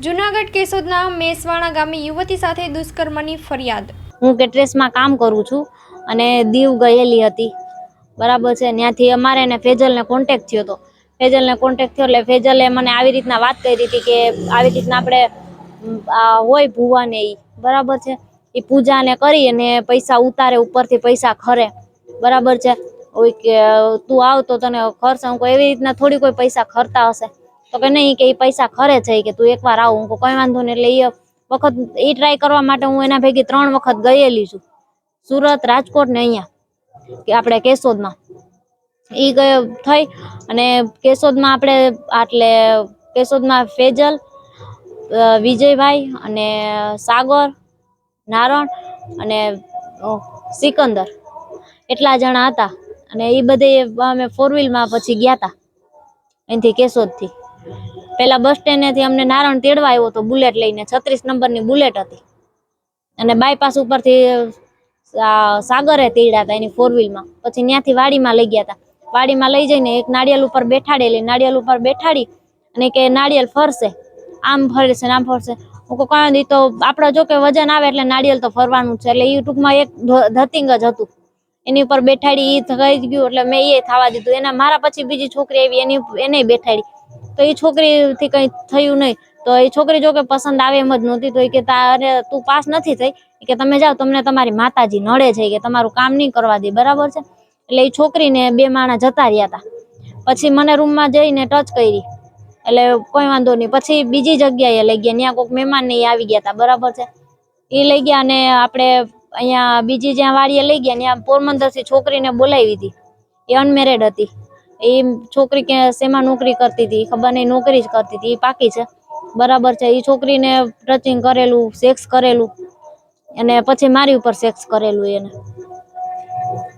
જૂનાગઢ કેશોદના મેસવાણા ગામે યુવતી સાથે દુષ્કર્મની ફરિયાદ। હું કેટરેસમાં કામ કરું છું અને દીવ ગયેલી હતી, બરાબર છે। ત્યાંથી અમારે ને ફેજલને કોન્ટેક્ટ થયો હતો। ફેજલને કોન્ટેક્ટ થયો એટલે ફેજલે મને આવી રીતના વાત કરી હતી કે આવી રીતના આપણે હોય ભુવાને ઈ, બરાબર છે, એ પૂજાને કરી અને પૈસા ઉતારે, ઉપરથી પૈસા ખરે, બરાબર છે। ઓય કે તું આવ તો તને ખર્ચ, હું એવી રીતના થોડી કોઈ પૈસા ખરતા હશે, તો કે નહીં, કે એ પૈસા ખરે છે, કે તું એકવાર આવ। હું કોઈ વાંધો નહીં। એટલે એ વખત એ ટ્રાય કરવા માટે હું એના ભેગી 3 વખત ગયેલી છું, સુરત, રાજકોટ ને અહીંયા કે આપણે કેશોદમાં ઈ ગયો થઈ। અને કેશોદમાં આપણે એટલે કેશોદમાં ફેજલ, વિજયભાઈ અને સાગર, નારણ અને સિકંદર એટલા જણા હતા। અને એ બધે અમે 4 વ્હીલમાં પછી ગયા હતા અહીંથી કેશોદથી। પેલા બસ સ્ટેન્ડેથી અમને નારણ તેડવા આવ્યો હતો બુલેટ લઈને, 36 નંબરની બુલેટ હતી, અને બાયપાસ ઉપરથી સાગરે તેડ્યા હતા એની 4 વ્હીલમાં। પછી ત્યાંથી વાડીમાં લઈ ગયા હતા। વાડીમાં લઈ જઈને એક નાળિયેર ઉપર બેઠાડેલી, નાળિયેર ઉપર બેઠાડી અને કે નાળિયેર ફરશે, આમ ફરશે ને આમ ફરશે। હું કોઈ તો આપડે જો કે વજન આવે એટલે નાળિયેર તો ફરવાનું છે, એટલે એ ટૂંકમાં એક ધતિંગ જ હતું, એની ઉપર બેઠાડી। ઈ થઈ ગયું એટલે મેં એ થવા દીધું। એના મારા પછી બીજી છોકરી આવી, એને બેઠાડી, તો એ છોકરીથી કઈ થયું નહીં। તો એ છોકરી જો કે પસંદ આવે એમ જ નહોતી, તો એ કે તારે તું પાસ નથી થઈ, કે તમે જાઓ, તમને તમારી માતાજી નડે છે, કે તમારું કામ નહીં કરવા દે, બરાબર છે। એટલે એ છોકરીને 2 માણા જતા રહ્યા હતા। પછી મને રૂમમાં જઈને ટચ કરી, એટલે કોઈ વાંધો નહીં। પછી બીજી જગ્યાએ લઈ ગયા, ત્યાં કોઈક મહેમાન ને આવી ગયા હતા, બરાબર છે। એ લઈ ગયા અને આપણે અહીંયા બીજી જ્યાં વાડીએ લઈ ગયા, ત્યાં પોરબંદરથી છોકરીને બોલાવી હતી, એ અનમેરેડ હતી। એ છોકરી કે શેમાં નોકરી કરતી હતી ખબર નહીં, નોકરી જ કરતી હતી, એ પાકી છે, બરાબર છે। એ છોકરીને ટચિંગ કરેલું, સેક્સ કરેલું, અને પછી મારી ઉપર સેક્સ કરેલું એને।